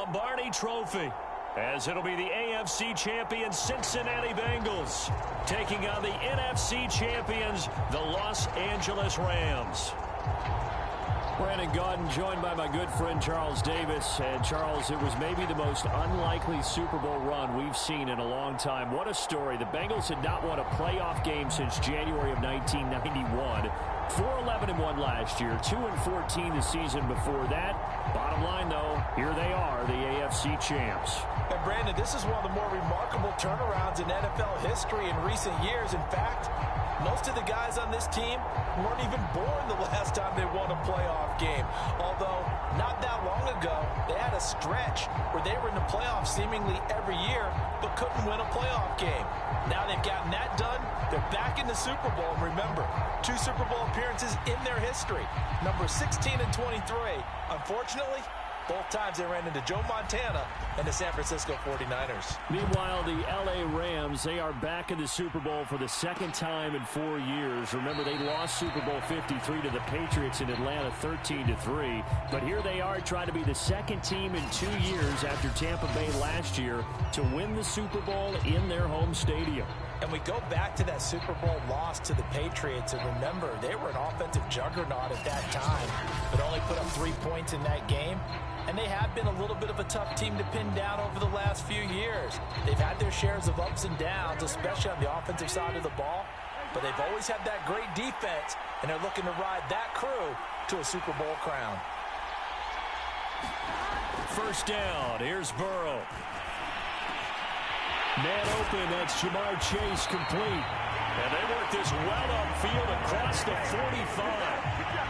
Lombardi Trophy, as it'll be the AFC champion Cincinnati Bengals taking on the NFC champions, the Los Angeles Rams. Brandon Gaudin joined by my good friend Charles Davis. And Charles, it was maybe the most unlikely Super Bowl run we've seen in a long time. What a story. The Bengals had not won a playoff game since January of 1991. 4-11-1 last year, 2-14 the season before that. Bottom line, though, here they are, the AFC champs. And Brandon, this is one of the more remarkable turnarounds in NFL history in recent years. In fact, most of the guys on this team weren't even born the last time they won a playoff game. Although, not that long ago, they had a stretch where they were in the playoffs seemingly every year, but couldn't win a playoff game. Now they've gotten that done. They're back in the Super Bowl. And remember, 2 Super Bowl appearances in their history. Number 16 and 23. Unfortunately, both times they ran into Joe Montana and the San Francisco 49ers. Meanwhile, the L.A. Rams, they are back in the Super Bowl for the second time in 4 years. Remember, they lost Super Bowl 53 to the Patriots in Atlanta 13-3. But here they are trying to be the second team in 2 years after Tampa Bay last year to win the Super Bowl in their home stadium. And we go back to that Super Bowl loss to the Patriots, and remember, they were an offensive juggernaut at that time, but only put up 3 points in that game. And they have been a little bit of a tough team to pin down over the last few years. They've had their shares of ups and downs, especially on the offensive side of the ball, but they've always had that great defense, and they're looking to ride that crew to a Super Bowl crown. First down, here's Burrow. Man open, that's Jamar Chase complete. And they work this well upfield across the 45.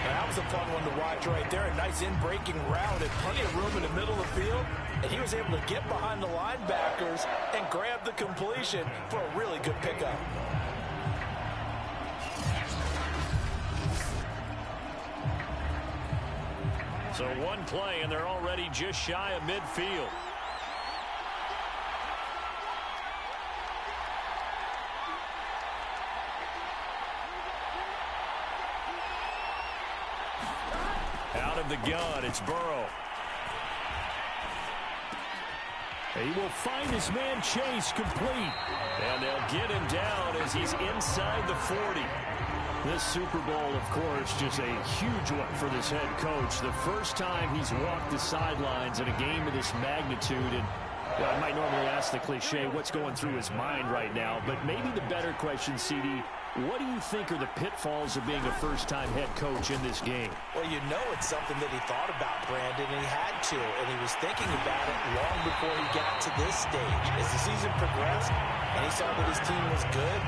That was a fun one to watch right there. A nice in-breaking route and plenty of room in the middle of the field. And he was able to get behind the linebackers and grab the completion for a really good pickup. So one play, and they're already just shy of midfield. Out of the gun, it's Burrow. He will find his man Chase complete. And they'll get him down as he's inside the 40. This Super Bowl, of course, just a huge one for this head coach. The first time he's walked the sidelines in a game of this magnitude. And well, I might normally ask the cliche, what's going through his mind right now? But maybe the better question, CD, what do you think are the pitfalls of being a first-time head coach in this game? Well, you know it's something that he thought about, Brandon, and he had to. And he was thinking about it long before he got to this stage. As the season progressed and he saw that his team was good,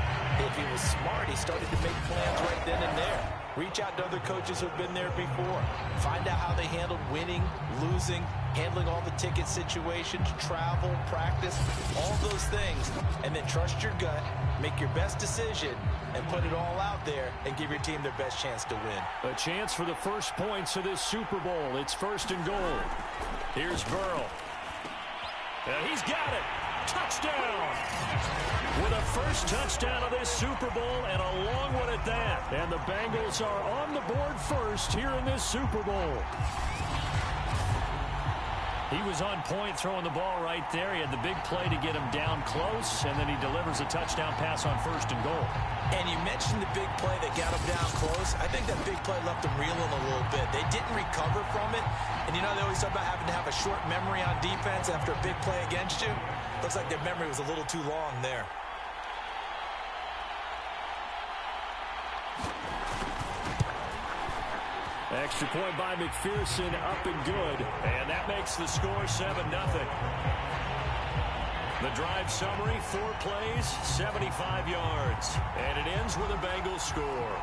if he was smart, he started to make plans right then and there. Reach out to other coaches who've been there before. Find out how they handled winning, losing, handling all the ticket situations, travel, practice, all those things. And then trust your gut, make your best decision, and put it all out there and give your team their best chance to win. A chance for the first points of this Super Bowl. It's 1st and goal. Here's Burrow. And he's got it. Touchdown. With a first touchdown of this Super Bowl and a long one at that. And the Bengals are on the board first here in this Super Bowl. He was on point throwing the ball right there. He had the big play to get him down close, and then he delivers a touchdown pass on 1st and goal. And you mentioned the big play that got him down close. I think that big play left him reeling a little bit. They didn't recover from it. And you know they always talk about having to have a short memory on defense after a big play against you. Looks like their memory was a little too long there. Extra point by McPherson, up and good. And that makes the score 7-0. The drive summary, 4 plays, 75 yards. And it ends with a Bengals score.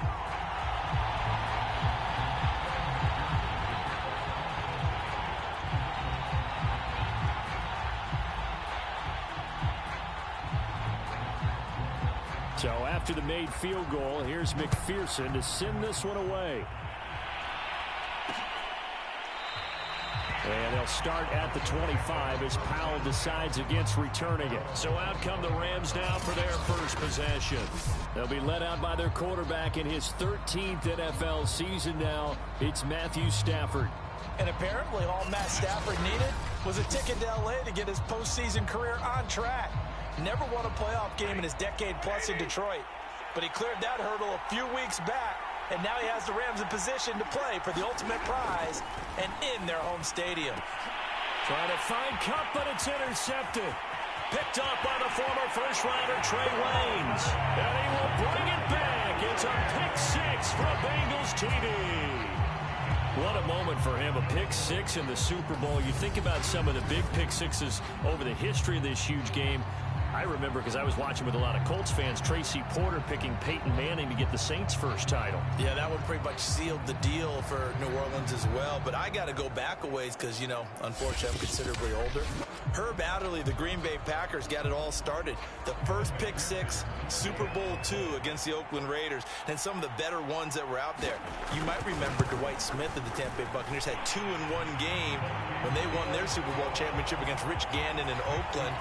So after the made field goal, here's McPherson to send this one away. And they'll start at the 25 as Powell decides against returning it. So out come the Rams now for their first possession. They'll be led out by their quarterback in his 13th NFL season now. It's Matthew Stafford. And apparently all Matt Stafford needed was a ticket to L.A. to get his postseason career on track. Never won a playoff game in his decade-plus in Detroit. But he cleared that hurdle a few weeks back, and now he has the Rams in position to play for the ultimate prize and in their home stadium. Trying to find Cup, but it's intercepted. Picked up by the former first-rounder Trey Waynes. And he will bring it back. It's a pick six for a Bengals TD. What a moment for him, a pick six in the Super Bowl. You think about some of the big pick sixes over the history of this huge game. I remember, because I was watching with a lot of Colts fans, Tracy Porter picking Peyton Manning to get the Saints' first title. Yeah, that one pretty much sealed the deal for New Orleans as well. But I got to go back a ways because, you know, unfortunately, I'm considerably older. Herb Adderley, the Green Bay Packers, got it all started. The first pick six, Super Bowl II against the Oakland Raiders, and some of the better ones that were out there. You might remember Dwight Smith of the Tampa Bay Buccaneers had 2-in-1 game when they won their Super Bowl championship against Rich Gannon in Oakland.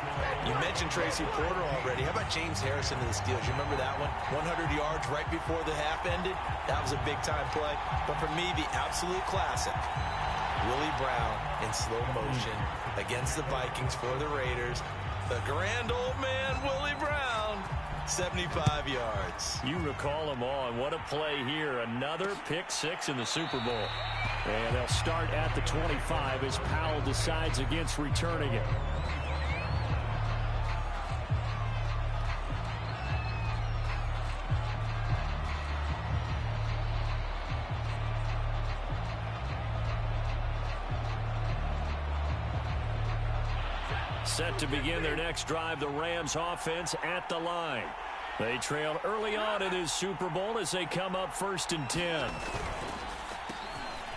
You mentioned Tracy Porter already. How about James Harrison to the Steelers? You remember that one? 100 yards right before the half ended. That was a big-time play. But for me, the absolute classic, Willie Brown in slow motion against the Vikings for the Raiders. The grand old man, Willie Brown, 75 yards. You recall them all, and what a play here. Another pick six in the Super Bowl. And they'll start at the 25 as Powell decides against returning it. Set to begin their next drive, the Rams offense at the line. They trailed early on in this Super Bowl as they come up 1st and 10.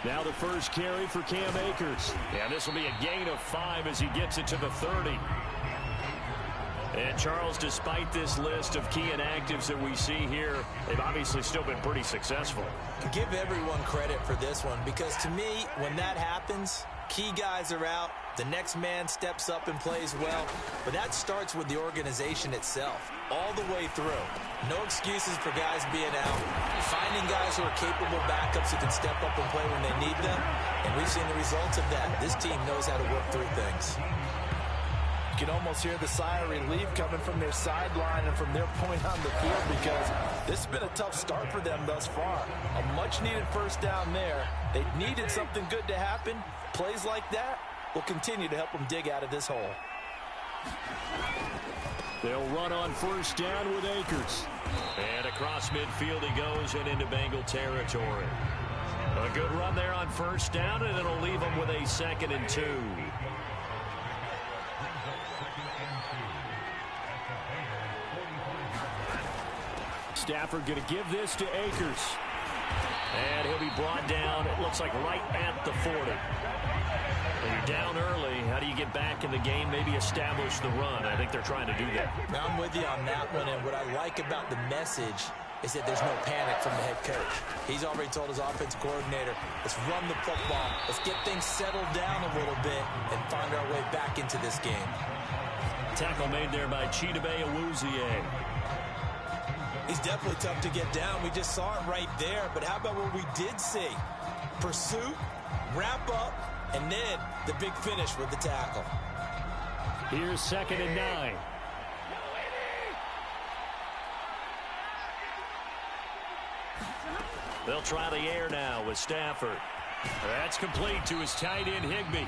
Now the first carry for Cam Akers. And this will be a gain of 5 as he gets it to the 30. And Charles, despite this list of key inactives that we see here, they've obviously still been pretty successful. Give everyone credit for this one, because to me, when that happens, key guys are out, the next man steps up and plays well, but that starts with the organization itself, all the way through. No excuses for guys being out, finding guys who are capable backups who can step up and play when they need them, and we've seen the results of that. This team knows how to work through things. You can almost hear the sigh of relief coming from their sideline and from their point on the field, because this has been a tough start for them thus far. A much-needed first down there. They needed something good to happen. Plays like that will continue to help them dig out of this hole. They'll run on first down with Akers. And across midfield he goes and into Bengal territory. A good run there on first down, and it'll leave them with a 2nd and 2. Stafford going to give this to Akers. And he'll be brought down, it looks like right at the 40. When you're down early, how do you get back in the game, maybe establish the run? I think they're trying to do that. Now, I'm with you on that one, and what I like about the message is that there's no panic from the head coach. He's already told his offensive coordinator, let's run the football, let's get things settled down a little bit and find our way back into this game. Tackle made there by Chidobe Awuzie. He's definitely tough to get down. We just saw it right there. But how about what we did see? Pursuit, wrap up, and then the big finish with the tackle. Here's 2nd and 9. They'll try the air now with Stafford. That's complete to his tight end, Higbee.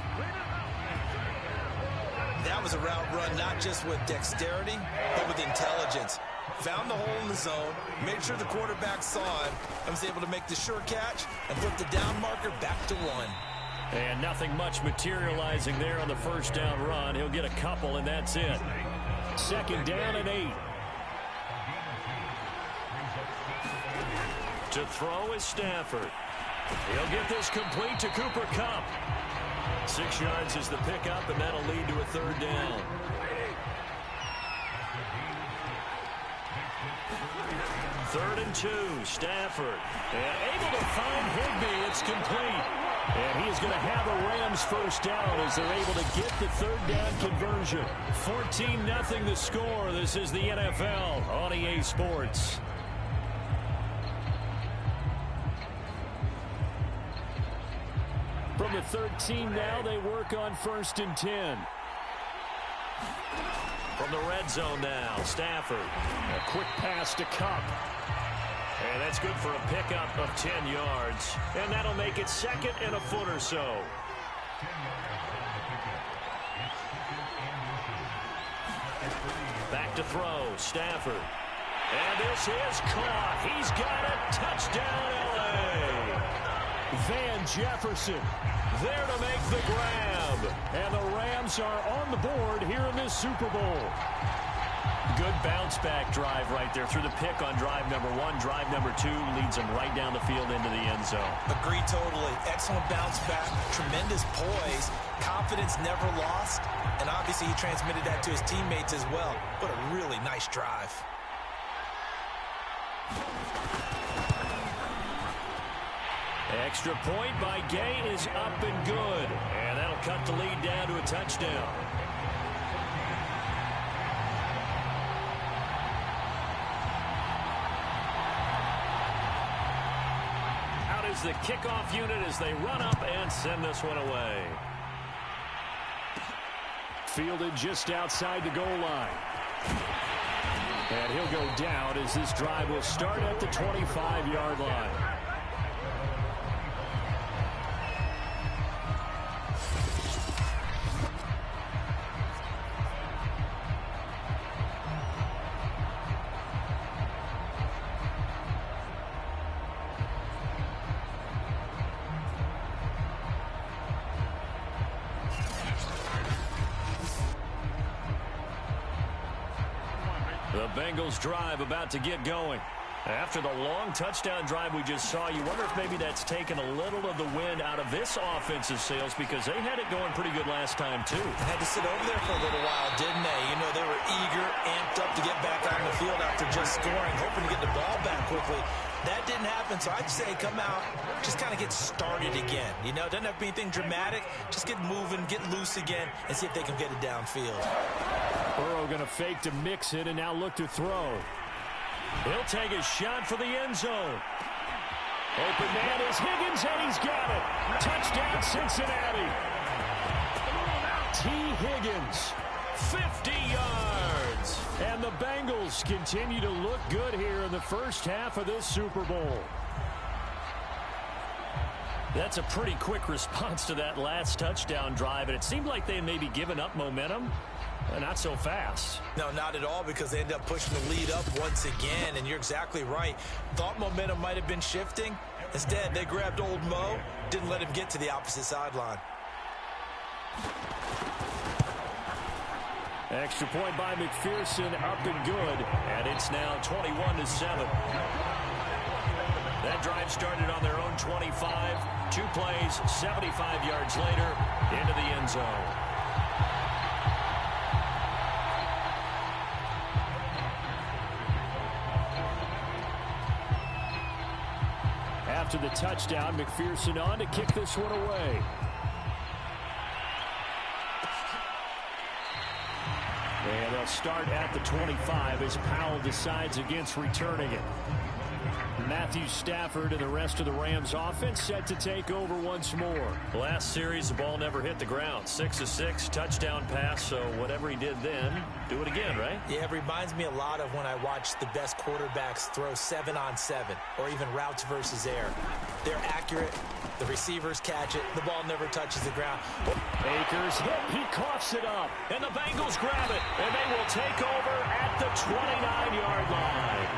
That was a route run not just with dexterity, but with intelligence. Found the hole in the zone, made sure the quarterback saw him, and was able to make the sure catch and flip the down marker back to 1. And nothing much materializing there on the first down run. He'll get a couple, and that's it. 2nd down and 8. To throw is Stafford. He'll get this complete to Cooper Kupp. 6 yards is the pickup, and that'll lead to a 3rd down. 3rd and 2, Stafford. And able to find Higbee. It's complete. And he is going to have a Rams first down as they're able to get the 3rd down conversion. 14-0 the score. This is the NFL on EA Sports. From the 13 now. They work on 1st and 10. From the red zone now, Stafford. A quick pass to Cup. And that's good for a pickup of 10 yards. And that'll make it 2nd and a foot or so. Back to throw, Stafford. And this is caught. He's got it. Touchdown, L.A. Van Jefferson there to make the grab. And the Rams are on the board here in this Super Bowl. Good bounce-back drive right there through the pick on drive number 1. Drive number 2 leads them right down the field into the end zone. Agree totally. Excellent bounce-back, tremendous poise, confidence never lost, and obviously he transmitted that to his teammates as well. What a really nice drive. Extra point by Gay is up and good. And that'll cut the lead down to a touchdown. Out is the kickoff unit as they run up and send this one away. Fielded just outside the goal line. And he'll go down as this drive will start at the 25-yard line. The Bengals drive about to get going. After the long touchdown drive we just saw, you wonder if maybe that's taken a little of the wind out of this offensive sails because they had it going pretty good last time, too. Had to sit over there for a little while, didn't they? You know, they were eager, amped up to get back on the field after just scoring, hoping to get the ball back quickly. That didn't happen, so I'd say come out, just kind of get started again. You know, doesn't have to be anything dramatic. Just get moving, get loose again, and see if they can get it downfield. Burrow going to fake to mix it and now look to throw. He'll take a shot for the end zone. Open man is Higgins, and he's got it. Touchdown, Cincinnati. T. Higgins, 50 yards. And the Bengals continue to look good here in the first half of this Super Bowl. That's a pretty quick response to that last touchdown drive, and it seemed like they had maybe given up momentum. Not so fast. No, not at all, because they end up pushing the lead up once again, and you're exactly right. Thought momentum might have been shifting. Instead, they grabbed old Mo, didn't let him get to the opposite sideline. Extra point by McPherson, up and good, and it's now 21-7. That drive started on their own 25. 2 plays, 75 yards later, into the end zone. After the touchdown, McPherson on to kick this one away. And they'll start at the 25 as Powell decides against returning it. Matthew Stafford and the rest of the Rams offense set to take over once more. Last series, the ball never hit the ground. 6 of 6, touchdown pass, so whatever he did then, do it again, right? Yeah, it reminds me a lot of when I watch the best quarterbacks throw 7-on-7 or even routes versus air. They're accurate. The receivers catch it. The ball never touches the ground. Akers hit. He coughs it up. And the Bengals grab it. And they will take over at the 29-yard line.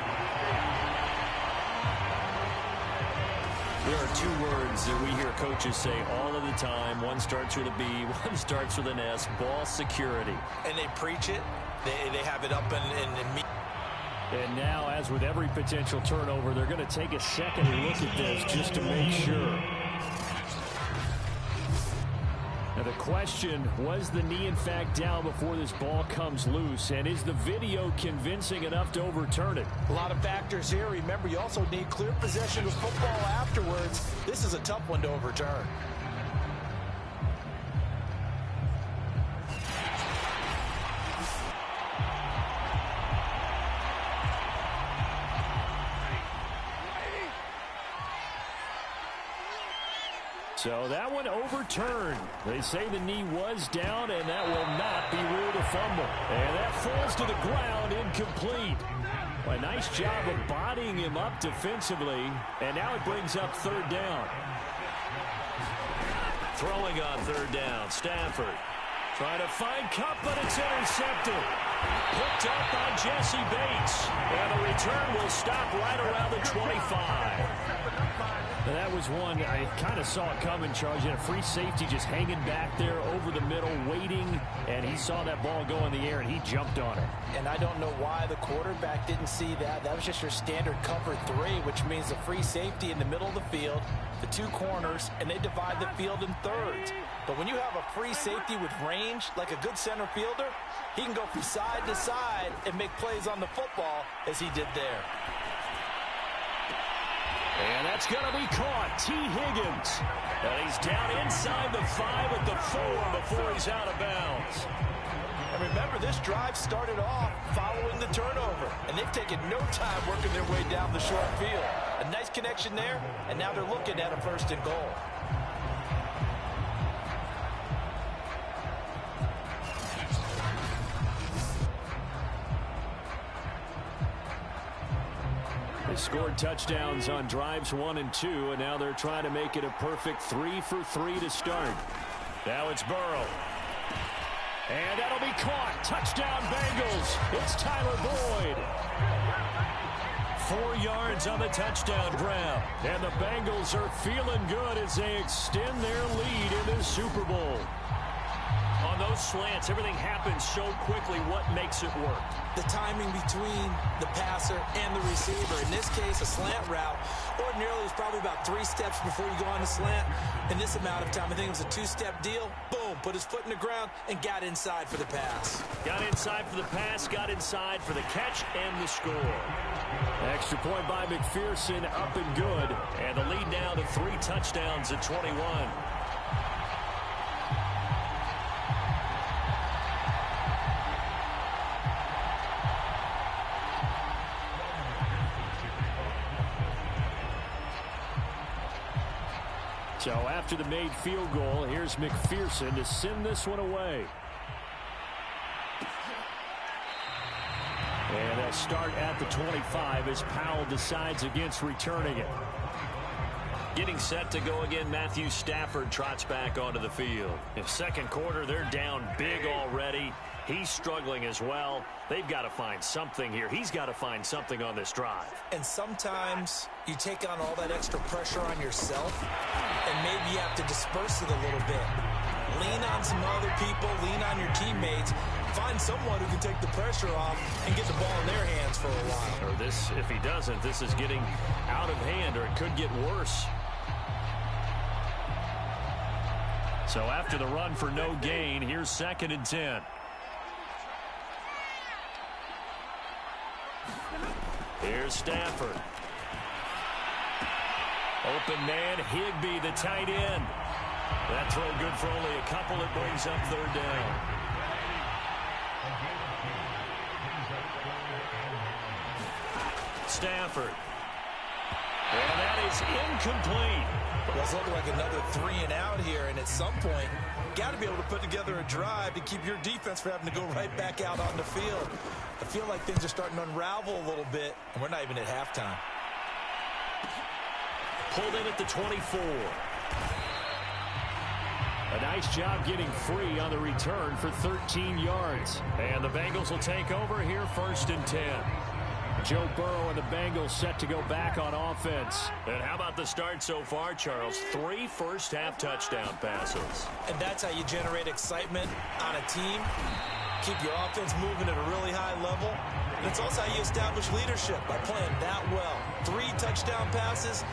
There are 2 words that we hear coaches say all of the time. One starts with a B, one starts with an S. Ball security. And they preach it. They have it up and now, as with every potential turnover, they're going to take a second look at this just to make sure. Now the question, was the knee in fact down before this ball comes loose? And is the video convincing enough to overturn it? A lot of factors here. Remember, you also need clear possession of football afterwards. This is a tough one to overturn. So that one overturned. They say the knee was down, and that will not be ruled a fumble. And that falls to the ground, incomplete. A nice job of bodying him up defensively, and now it brings up third down. Throwing on third down, Stafford. Trying to find Kupp, but it's intercepted. Picked up by Jesse Bates. And the return will stop right around the 25. And that was one I kind of saw it coming, Charles. You had a free safety just hanging back there over the middle, waiting, and he saw that ball go in the air, and he jumped on it. And I don't know why the quarterback didn't see that. That was just your standard cover 3, which means a free safety in the middle of the field, the 2 corners, and they divide the field in thirds. But when you have a free safety with range, like a good center fielder, he can go from side to side and make plays on the football as he did there. And that's going to be caught. T. Higgins. And he's down inside the 5 at the 4 before he's out of bounds. And remember, this drive started off following the turnover. And they've taken no time working their way down the short field. A nice connection there, and now they're looking at a 1st and goal. They scored touchdowns on drives 1 and 2, and now they're trying to make it a perfect 3 for 3 to start. Now it's Burrow. And that'll be caught. Touchdown Bengals. It's Tyler Boyd. 4 yards on the touchdown grab. And the Bengals are feeling good as they extend their lead in this Super Bowl. On those slants, everything happens so quickly. What makes it work? The timing between the passer and the receiver. In this case, a slant route. Ordinarily, it's probably about 3 steps before you go on the slant. In this amount of time, I think it was a 2-step deal. Boom, put his foot in the ground and got inside for the pass. Got inside for the pass, got inside for the catch and the score. Extra point by McPherson, up and good. And the lead now to 3 touchdowns at 21. So after the made field goal, here's McPherson to send this one away. And they'll start at the 25 as Powell decides against returning it. Getting set to go again, Matthew Stafford trots back onto the field. In second quarter, they're down big already. He's struggling as well. They've got to find something here. He's got to find something on this drive. And sometimes you take on all that extra pressure on yourself, and maybe you have to disperse it a little bit. Lean on some other people, lean on your teammates. Find someone who can take the pressure off and get the ball in their hands for a while. Or this, if he doesn't, this is getting out of hand, or it could get worse. So after the run for no gain, here's 2nd and 10. Here's Stafford. Open man, Higbee, the tight end. That throw good for only a couple. It brings up 3rd down. Stafford. And that is incomplete. Well, it's looking like another 3 and out here, and at some point, got to be able to put together a drive to keep your defense from having to go right back out on the field. I feel like things are starting to unravel a little bit, and we're not even at halftime. Pulled in at the 24. A nice job getting free on the return for 13 yards. And the Bengals will take over here 1st and 10. Joe Burrow and the Bengals set to go back on offense. And how about the start so far, Charles? 3 first-half touchdown passes. And that's how you generate excitement on a team. Keep your offense moving at a really high level. And it's also how you establish leadership, by playing that well. 3 touchdown passes,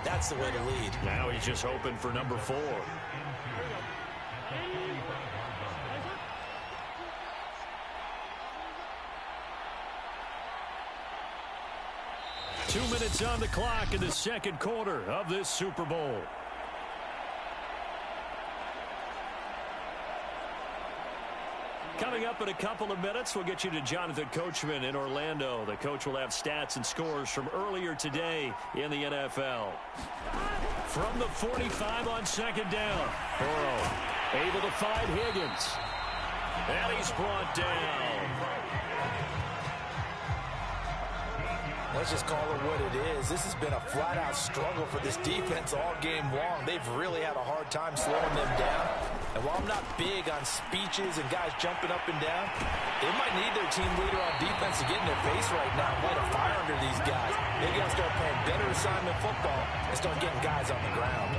that's the way to lead. Now he's just hoping for number 4. 2 minutes on the clock in the second quarter of this Super Bowl. Coming up in a couple of minutes, we'll get you to Jonathan Coachman in Orlando. The coach will have stats and scores from earlier today in the NFL. From the 45 on second down, Burrow able to find Higgins. And he's brought down. Let's just call it what it is. This has been a flat-out struggle for this defense all game long. They've really had a hard time slowing them down. And while I'm not big on speeches and guys jumping up and down, they might need their team leader on defense to get in their face right now and light a fire under these guys. They got to start playing better assignment football and start getting guys on the ground.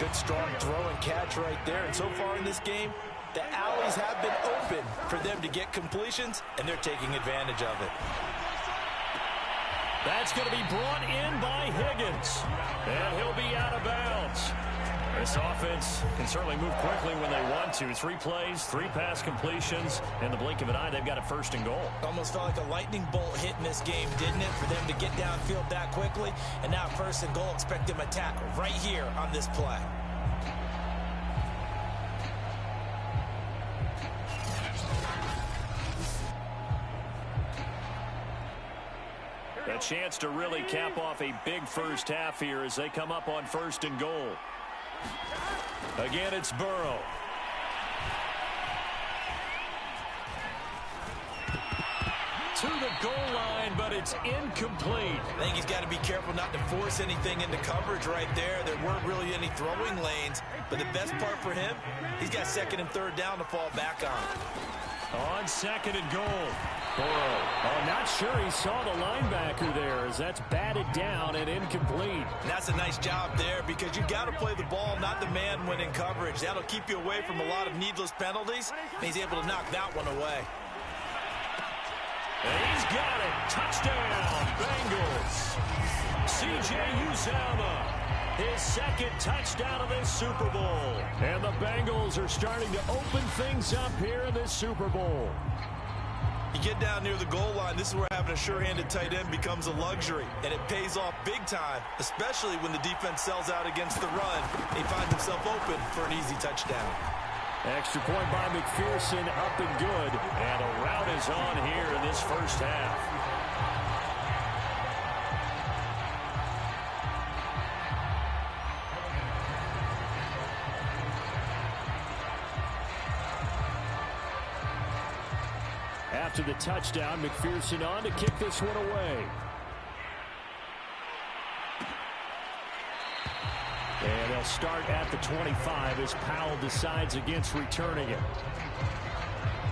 Good, strong throw and catch right there. And so far in this game, the alleys have been open for them to get completions, and they're taking advantage of it. That's going to be brought in by Higgins. And he'll be out of bounds. This offense can certainly move quickly when they want to. 3 plays, 3 pass completions. In the blink of an eye, they've got a first and goal. Almost felt like a lightning bolt hit in this game, didn't it? For them to get downfield that quickly. And now first and goal, expect them to tackle right here on this play. A chance to really cap off a big first half here as they come up on first and goal. Again, it's Burrow. To the goal line, but it's incomplete. I think he's got to be careful not to force anything into coverage right there. There weren't really any throwing lanes, but the best part for him, he's got second and third down to fall back on. On second and goal. Burrow. Oh, not sure he saw the linebacker there as that's batted down and incomplete. And that's a nice job there because you got to play the ball, not the man when in coverage. That'll keep you away from a lot of needless penalties. And he's able to knock that one away. And he's got it. Touchdown, Bengals. C.J. Uzomah. His second touchdown of this Super Bowl. And the Bengals are starting to open things up here in this Super Bowl. You get down near the goal line, this is where having a sure-handed tight end becomes a luxury. And it pays off big time, especially when the defense sells out against the run. He finds himself open for an easy touchdown. Extra point by McPherson, up and good. And a rout is on here in this first half. After the touchdown, McPherson on to kick this one away. And they'll start at the 25 as Powell decides against returning it.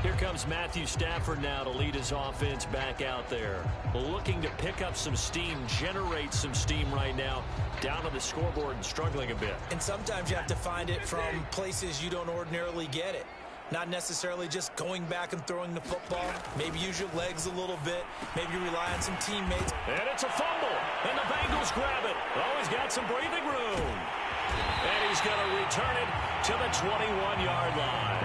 Here comes Matthew Stafford now to lead his offense back out there. Looking to pick up some steam, generate some steam right now. Down on the scoreboard and struggling a bit. And sometimes you have to find it from places you don't ordinarily get it. Not necessarily just going back and throwing the football. Maybe use your legs a little bit. Maybe rely on some teammates. And it's a fumble. And the Bengals grab it. Oh, he's got some breathing room. And he's going to return it to the 21-yard line.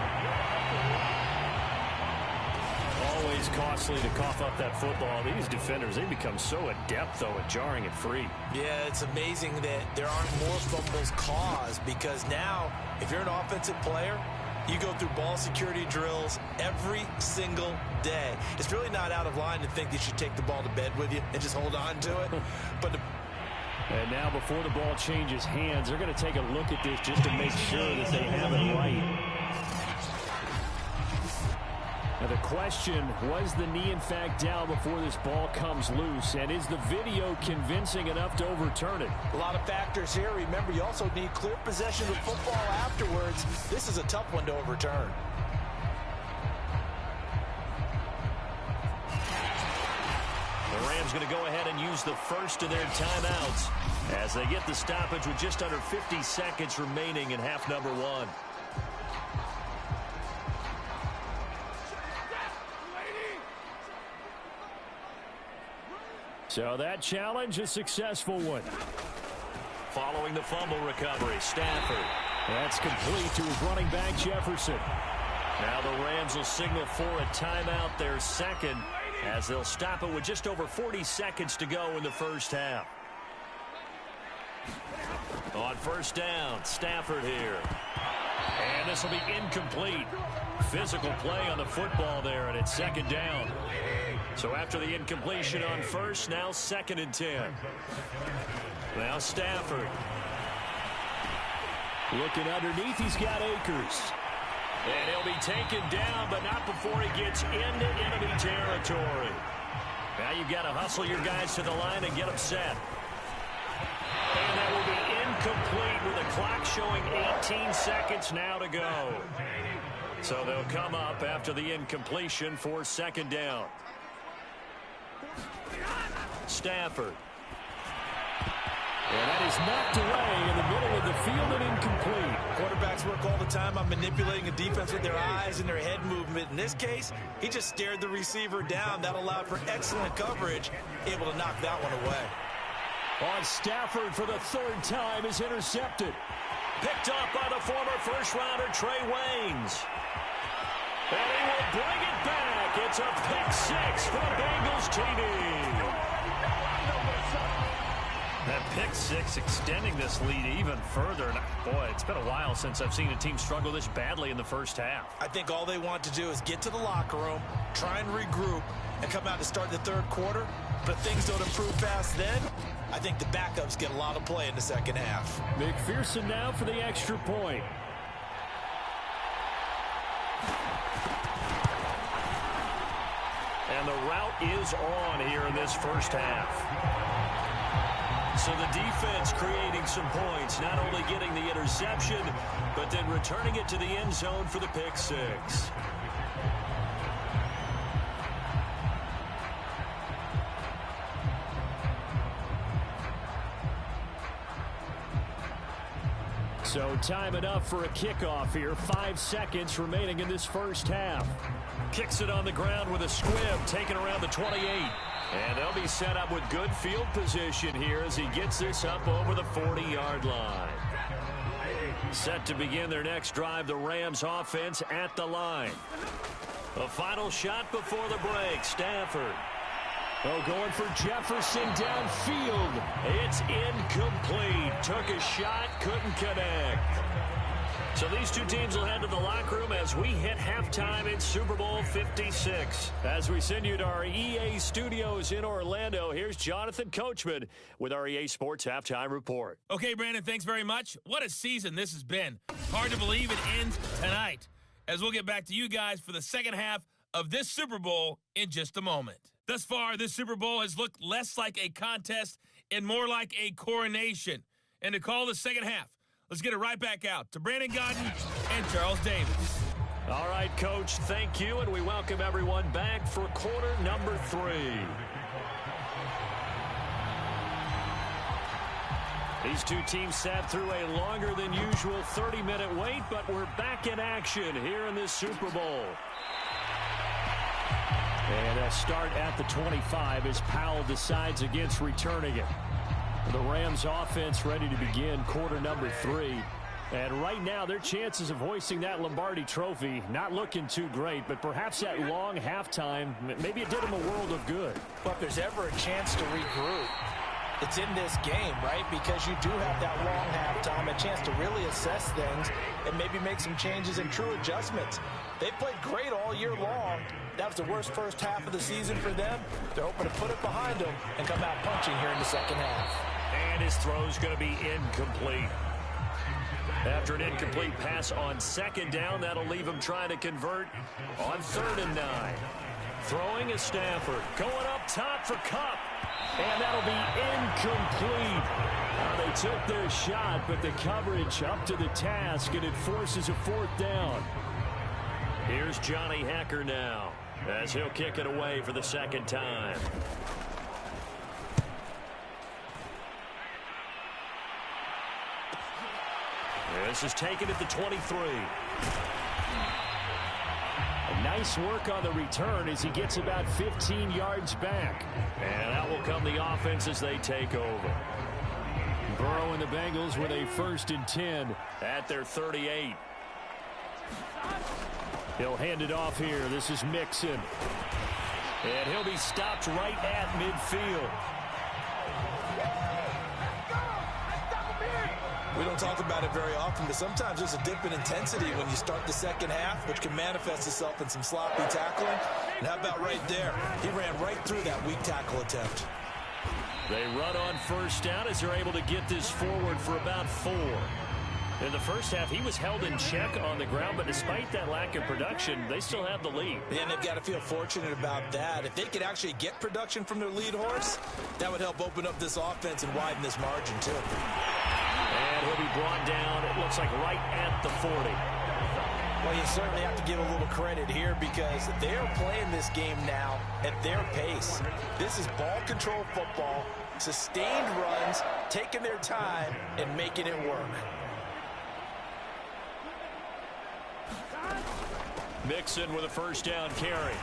Always costly to cough up that football. These defenders, they become so adept, though, at jarring it free. Yeah, it's amazing that there aren't more fumbles caused because now, if you're an offensive player, you go through ball security drills every single day. It's really not out of line to think that you take the ball to bed with you and just hold on to it. And now before the ball changes hands, they're going to take a look at this just to make sure that they have it right. Now the question, was the knee in fact down before this ball comes loose? And is the video convincing enough to overturn it? A lot of factors here. Remember, you also need clear possession of football afterwards. This is a tough one to overturn. The Rams going to go ahead and use the first of their timeouts as they get the stoppage with just under 50 seconds remaining in half number 1. So that challenge, a successful one. Following the fumble recovery, Stafford. That's complete to his running back, Jefferson. Now the Rams will signal for a timeout, their second, as they'll stop it with just over 40 seconds to go in the first half. On first down, Stafford here. And this will be incomplete. Physical play on the football there, and it's second down. So after the incompletion on first, now 2nd and 10. Now Stafford. Looking underneath, he's got Akers. And he'll be taken down, but not before he gets into enemy territory. Now you've got to hustle your guys to the line and get them set. And that will be incomplete with the clock showing 18 seconds now to go. So they'll come up after the incompletion for 2nd down. Stafford. And that is knocked away in the middle of the field and incomplete. Quarterbacks work all the time on manipulating a defense with their eyes and their head movement. In this case, he just stared the receiver down. That allowed for excellent coverage, able to knock that one away. On Stafford for the 3rd time is intercepted. Picked off by the former first-rounder Trey Waynes. And he will bring it back. It's a pick 6 for the Bengals TD. That pick 6 extending this lead even further. And boy, it's been a while since I've seen a team struggle this badly in the first half. I think all they want to do is get to the locker room, try and regroup, and come out to start the 3rd quarter. But if things don't improve fast then, I think the backups get a lot of play in the 2nd half. McPherson now for the extra point. And the route is on here in this first half. So the defense creating some points, not only getting the interception, but then returning it to the end zone for the pick 6. So time enough for a kickoff here. 5 seconds remaining in this first half. Kicks it on the ground with a squib, taken around the 28. And they'll be set up with good field position here as he gets this up over the 40-yard line. Set to begin their next drive, the Rams offense at the line. A final shot before the break, Stafford. Oh, going for Jefferson downfield. It's incomplete. Took a shot, couldn't connect. So these two teams will head to the locker room as we hit halftime in Super Bowl 56. As we send you to our EA studios in Orlando, here's Jonathan Coachman with our EA Sports Halftime Report. Okay, Brandon, thanks very much. What a season this has been. Hard to believe it ends tonight, as we'll get back to you guys for the second half of this Super Bowl in just a moment. Thus far, this Super Bowl has looked less like a contest and more like a coronation. And to call the second half, let's get it right back out to Brandon Godden and Charles Davis. All right, Coach, thank you, and we welcome everyone back for quarter number 3. These two teams sat through a longer than usual 30-minute wait, but we're back in action here in this Super Bowl. And a start at the 25 as Powell decides against returning it. The Rams offense ready to begin quarter number 3. And right now, their chances of hoisting that Lombardi trophy not looking too great, but perhaps that long halftime, maybe it did them a world of good. But if there's ever a chance to regroup, it's in this game, right? Because you do have that long halftime, a chance to really assess things and maybe make some changes and true adjustments. They played great all year long. That was the worst first half of the season for them. They're hoping to put it behind them and come out punching here in the second half. And his throw's going to be incomplete. After an incomplete pass on 2nd down, that'll leave him trying to convert on 3rd and 9. Throwing is Stafford. Going up top for Kupp. And that'll be incomplete. They took their shot, but the coverage up to the task, and it forces a 4th down. Here's Johnny Hacker now, as he'll kick it away for the 2nd time. This is taken at the 23. Nice work on the return as he gets about 15 yards back. And out will come the offense as they take over. Burrow and the Bengals with a 1st and 10 at their 38. He'll hand it off here. This is Mixon. And he'll be stopped right at midfield. We don't talk about it very often, but sometimes there's a dip in intensity when you start the second half, which can manifest itself in some sloppy tackling. And how about right there? He ran right through that weak tackle attempt. They run on first down as they're able to get this forward for about 4. In the first half, he was held in check on the ground, but despite that lack of production, they still have the lead. And they've got to feel fortunate about that. If they could actually get production from their lead horse, that would help open up this offense and widen this margin, too. And he'll be brought down, it looks like right at the 40. Well, you certainly have to give a little credit here because they are playing this game now at their pace. This is ball control football, sustained runs, taking their time, and making it work. Mixon with a first down carry.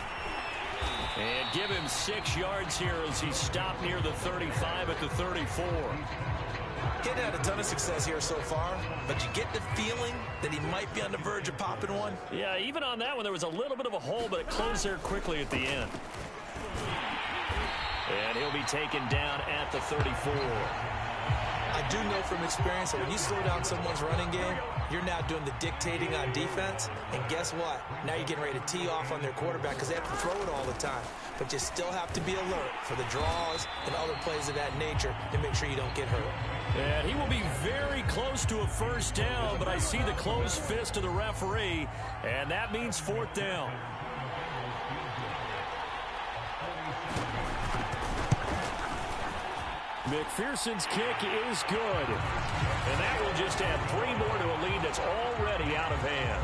And give him 6 yards here as he stopped near the 35 at the 34. Getting had a ton of success here so far, but you get the feeling that he might be on the verge of popping one. Yeah, even on that one, there was a little bit of a hole, but it closed there quickly at the end. And he'll be taken down at the 34. I do know from experience that when you slow down someone's running game, you're now doing the dictating on defense. And guess what? Now you're getting ready to tee off on their quarterback because they have to throw it all the time. But you still have to be alert for the draws and other plays of that nature to make sure you don't get hurt. And he will be very close to a first down, but I see the closed fist of the referee, and that means 4th down. McPherson's kick is good. And that will just add 3 more to a lead that's already out of hand.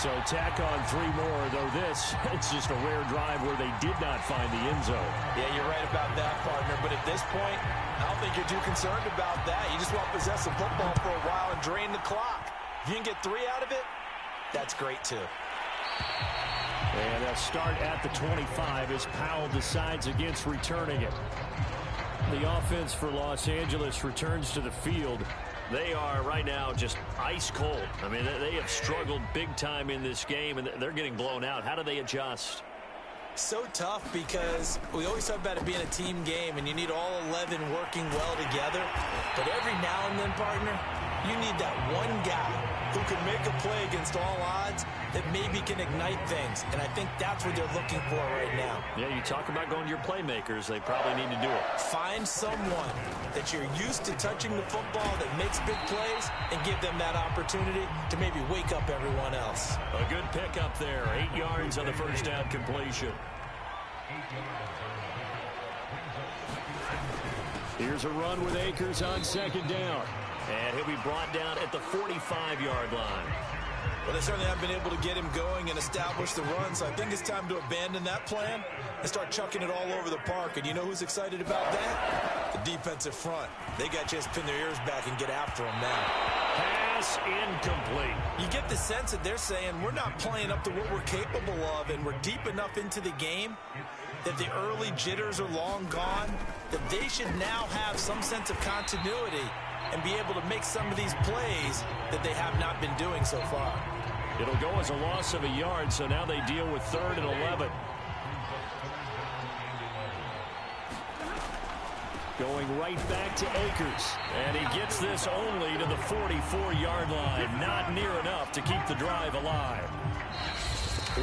So tack on 3 more, though it's just a rare drive where they did not find the end zone. Yeah, you're right about that, partner. But at this point, I don't think you're too concerned about that. You just want to possess the football for a while and drain the clock. If you can get 3 out of it, that's great, too. And they'll start at the 25 as Powell decides against returning it. The offense for Los Angeles returns to the field. They are right now just ice cold. I mean, they have struggled big time in this game, and they're getting blown out. How do they adjust? So tough because we always talk about it being a team game, and you need all 11 working well together. But every now and then, partner, you need that one guy who can make a play against all odds that maybe can ignite things. And I think that's what they're looking for right now. Yeah, you talk about going to your playmakers. They probably need to do it. Find someone that you're used to touching the football that makes big plays and give them that opportunity to maybe wake up everyone else. A good pickup there. 8 yards on the first down completion. Here's a run with Akers on second down. And he'll be brought down at the 45-yard line. Well, they certainly haven't been able to get him going and establish the run, so I think it's time to abandon that plan and start chucking it all over the park. And you know who's excited about that? The defensive front. They got a chance to pin their ears back and get after him now. Pass incomplete. You get the sense that they're saying we're not playing up to what we're capable of, and we're deep enough into the game that the early jitters are long gone, that they should now have some sense of continuity and be able to make some of these plays that they have not been doing so far. It'll go as a loss of a yard, so now they deal with 3rd and 11. Going right back to Akers. And he gets this only to the 44-yard line. Not near enough to keep the drive alive.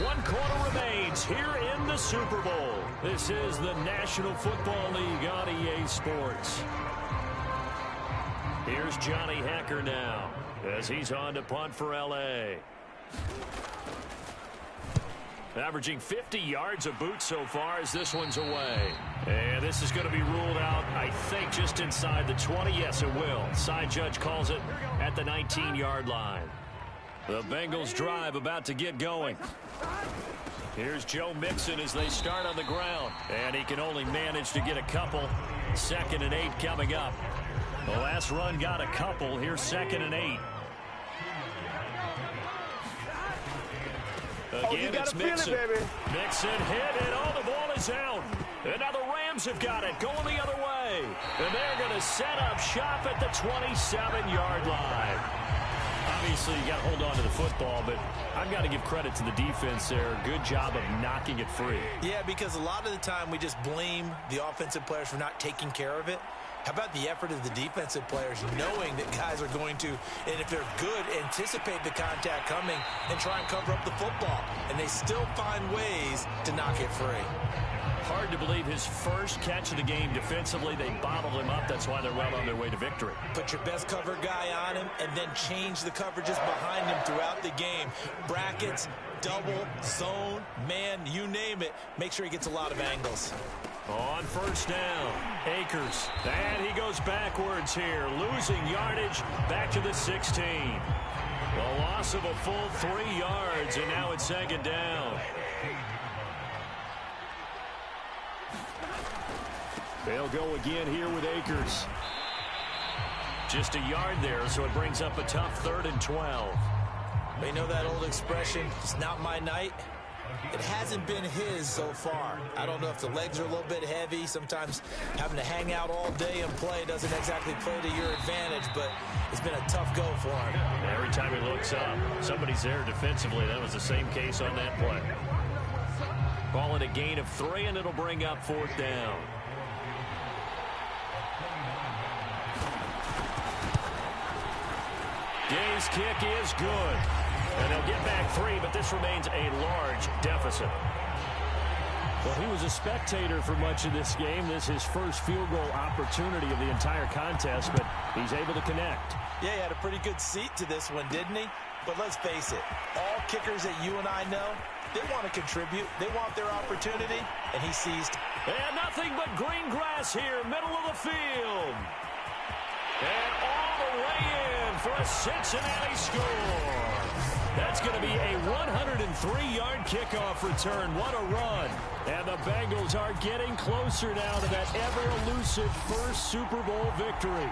1 quarter remains here in the Super Bowl. This is the National Football League on EA Sports. Here's Johnny Hecker now as he's on to punt for L.A. Averaging 50 yards a boot so far as this one's away. And this is going to be ruled out, I think, just inside the 20. Yes, it will. Side judge calls it at the 19-yard line. The Bengals drive about to get going. Here's Joe Mixon as they start on the ground. And he can only manage to get a couple. 2nd and 8 coming up. The last run got a couple. Here's 2nd and 8. Again, it's Mixon. Mixon hit, and the ball is out. And now the Rams have got it, going the other way. And they're going to set up shop at the 27-yard line. Obviously, you got to hold on to the football, but I've got to give credit to the defense there. Good job of knocking it free. Yeah, because a lot of the time we just blame the offensive players for not taking care of it. How about the effort of the defensive players knowing that guys are going to, and if they're good, anticipate the contact coming and try and cover up the football. And they still find ways to knock it free. Hard to believe his first catch of the game defensively. They bottled him up. That's why they're well on their way to victory. Put your best cover guy on him and then change the coverages behind him throughout the game. Brackets, double, zone, man, you name it. Make sure he gets a lot of angles. On first down, Akers. And he goes backwards here, losing yardage back to the 16. The loss of a full 3 yards, and now it's second down. They'll go again here with Akers. Just a yard there, so it brings up a tough 3rd and 12. You know that old expression, it's not my night? It hasn't been his so far. I don't know if the legs are a little bit heavy. Sometimes having to hang out all day and play doesn't exactly play to your advantage, but it's been a tough go for him. Every time he looks up, somebody's there defensively. That was the same case on that play. Call it a gain of 3, and it'll bring up 4th down. Gay's kick is good. And they'll get back 3, but this remains a large deficit. Well, he was a spectator for much of this game. This is his first field goal opportunity of the entire contest, but he's able to connect. Yeah, he had a pretty good seat to this one, didn't he? But let's face it, all kickers that you and I know, they want to contribute. They want their opportunity, and he seized. And nothing but green grass here, middle of the field. And all the way in for a Cincinnati score. That's going to be a 103-yard kickoff return. What a run. And the Bengals are getting closer now to that ever-elusive first Super Bowl victory.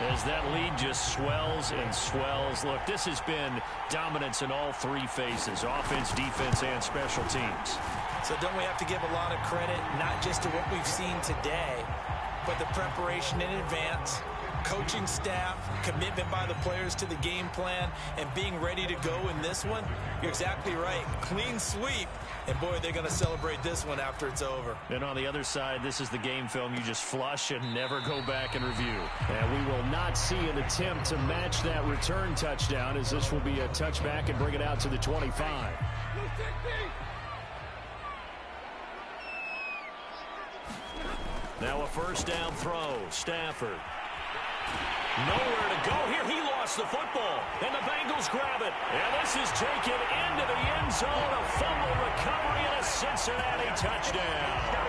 As that lead just swells and swells. Look, this has been dominance in all 3 phases, offense, defense, and special teams. So don't we have to give a lot of credit, not just to what we've seen today, but the preparation in advance, coaching staff, commitment by the players to the game plan, and being ready to go in this one? You're exactly right. Clean sweep. And, boy, they're going to celebrate this one after it's over. And on the other side, this is the game film you just flush and never go back and review. And we will not see an attempt to match that return touchdown, as this will be a touchback and bring it out to the 25. Now a first down throw. Stafford. Nowhere to go here. He lost the football. And the Bengals grab it. And this is taken into the end zone. A fumble recovery and a Cincinnati touchdown.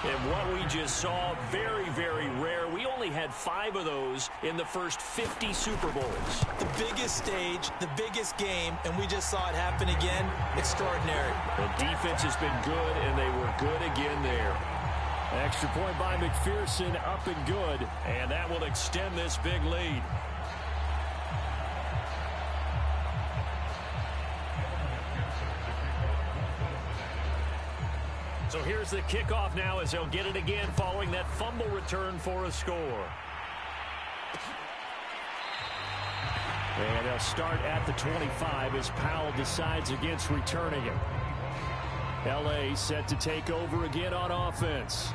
And what we just saw, very, very rare. We only had 5 of those in the first 50 Super Bowls. The biggest stage, the biggest game, and we just saw it happen again. Extraordinary. The defense has been good, and they were good again there. Extra point by McPherson, up and good, and that will extend this big lead. So here's the kickoff now as they'll get it again following that fumble return for a score. And they'll start at the 25 as Powell decides against returning it. L.A. set to take over again on offense.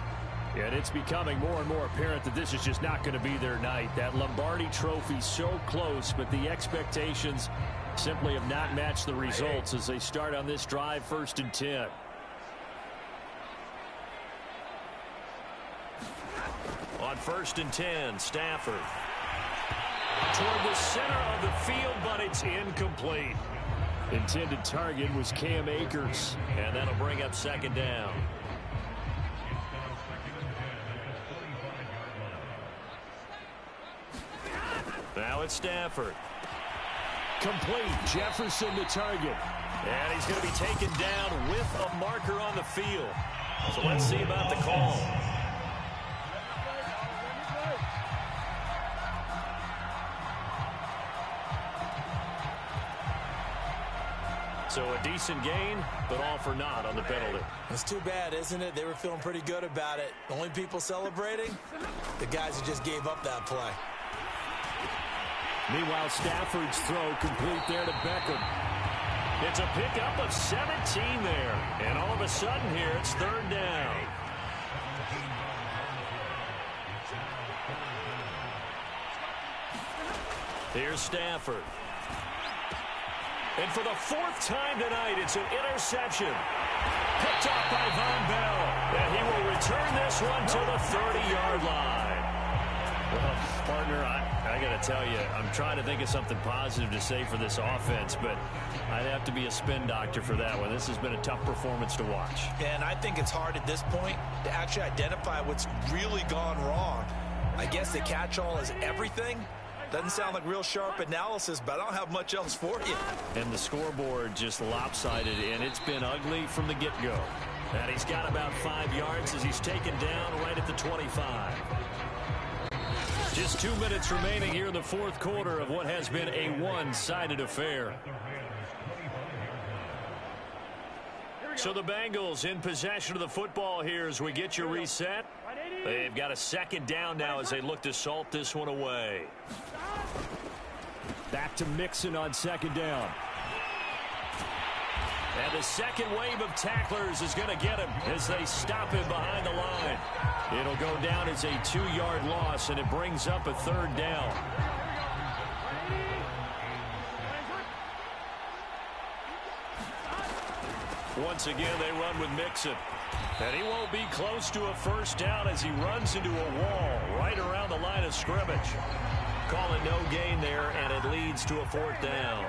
And it's becoming more and more apparent that this is just not going to be their night. That Lombardi trophy so close, but the expectations simply have not matched the results as they start on this drive, 1st and 10. On 1st and 10, Stafford. Toward the center of the field, but it's incomplete. Intended target was Cam Akers, and that'll bring up 2nd down. Now it's Stafford. Complete. Jefferson the target. And he's going to be taken down with a marker on the field. So let's see about the call. So a decent gain, but all for naught on the penalty. It's too bad, isn't it? They were feeling pretty good about it. The only people celebrating? The guys who just gave up that play. Meanwhile, Stafford's throw complete there to Beckham. It's a pickup of 17 there. And all of a sudden here, it's third down. Here's Stafford. And for the fourth time tonight, it's an interception. Picked off by Von Bell. And he will return this one to the 30-yard line. Well, partner, I got to tell you, I'm trying to think of something positive to say for this offense, but I'd have to be a spin doctor for that one. This has been a tough performance to watch. And I think it's hard at this point to actually identify what's really gone wrong. I guess the catch-all is everything. Doesn't sound like real sharp analysis, but I don't have much else for you. And the scoreboard just lopsided, and it's been ugly from the get-go. And he's got about 5 yards as he's taken down right at the 25. Just 2 minutes remaining here in the fourth quarter of what has been a one-sided affair. So the Bengals in possession of the football here as we get your reset. They've got a second down now as they look to salt this one away. Back to Mixon on second down. And the second wave of tacklers is going to get him as they stop him behind the line. It'll go down as a 2-yard loss, and it brings up a third down. Once again, they run with Mixon. And he won't be close to a first down as he runs into a wall right around the line of scrimmage. Call it no gain there, and it leads to a fourth down.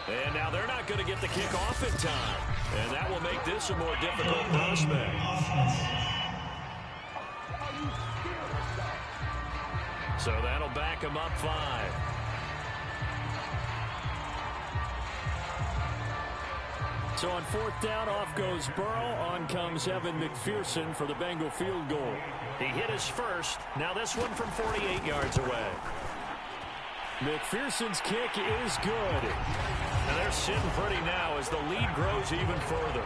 And now they're not going to get the kick off in time. And that will make this a more difficult prospect. So that'll back him up 5. So on fourth down, off goes Burrow. On comes Evan McPherson for the Bengal field goal. He hit his first. Now this one from 48 yards away. McPherson's kick is good. And they're sitting pretty now as the lead grows even further.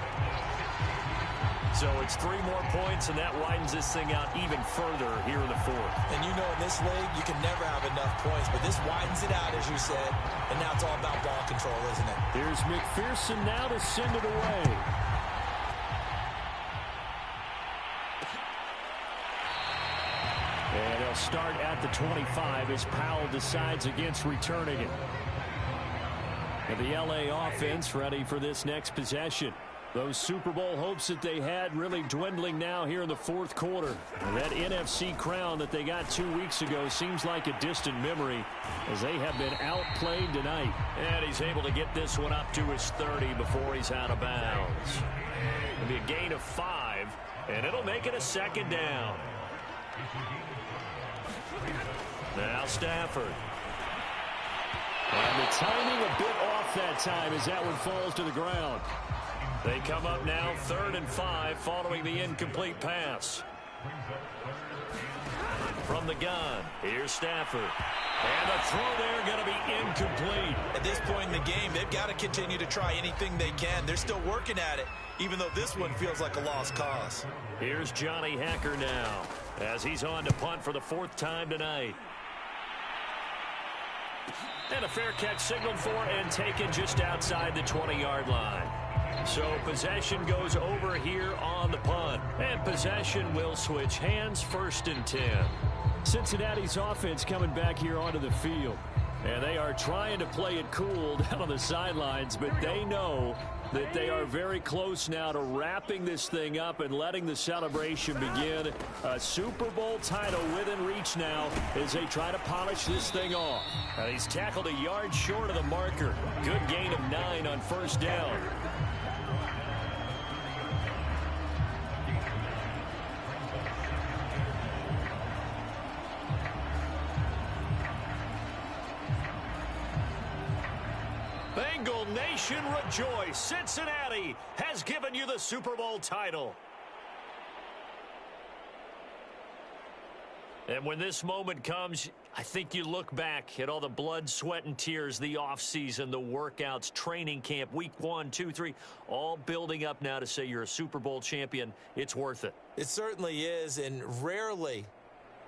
So it's 3 more points, and that widens this thing out even further here in the fourth. And you know in this league, you can never have enough points, but this widens it out, as you said, and now it's all about ball control, isn't it? Here's McPherson now to send it away. And they'll start at the 25 as Powell decides against returning it. And the LA offense ready for this next possession. Those Super Bowl hopes that they had really dwindling now here in the fourth quarter. And that NFC crown that they got 2 weeks ago seems like a distant memory as they have been outplayed tonight. And he's able to get this one up to his 30 before he's out of bounds. It'll be a gain of 5, and it'll make it a second down. Now Stafford. And the timing a bit off that time as that one falls to the ground. They come up now 3rd and 5 following the incomplete pass. From the gun, here's Stafford. And the throw there going to be incomplete. At this point in the game, they've got to continue to try anything they can. They're still working at it, even though this one feels like a lost cause. Here's Johnny Hacker now as he's on to punt for the 4th time tonight. And a fair catch signaled for and taken just outside the 20-yard line. So possession goes over here on the punt. And possession will switch hands, 1st and 10. Cincinnati's offense coming back here onto the field. And they are trying to play it cool down on the sidelines, but they know that they are very close now to wrapping this thing up and letting the celebration begin. A Super Bowl title within reach now as they try to polish this thing off. And he's tackled a yard short of the marker. Good gain of 9 on 1st down. Bengal Nation rejoice. Cincinnati has given you the Super Bowl title. And when this moment comes, I think you look back at all the blood, sweat, and tears, the offseason, the workouts, training camp, week 1, 2, 3, all building up now to say you're a Super Bowl champion. It's worth it. It certainly is, and rarely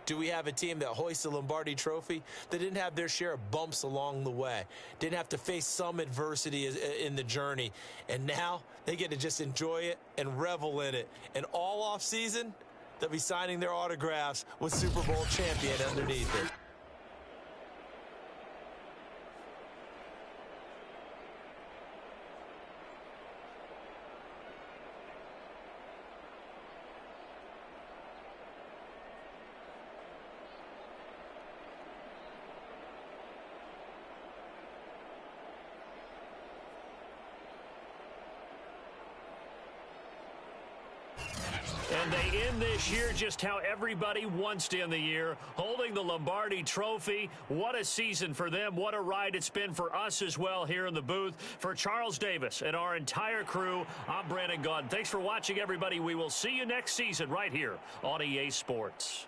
do we have a team that hoists the Lombardi Trophy that didn't have their share of bumps along the way, didn't have to face some adversity in the journey, and now they get to just enjoy it and revel in it. And all offseason, they'll be signing their autographs with Super Bowl champion underneath it. And they end this year just how everybody wants to end the year, holding the Lombardi Trophy. What a season for them. What a ride it's been for us as well here in the booth. For Charles Davis and our entire crew, I'm Brandon Gaudin. Thanks for watching, everybody. We will see you next season right here on EA Sports.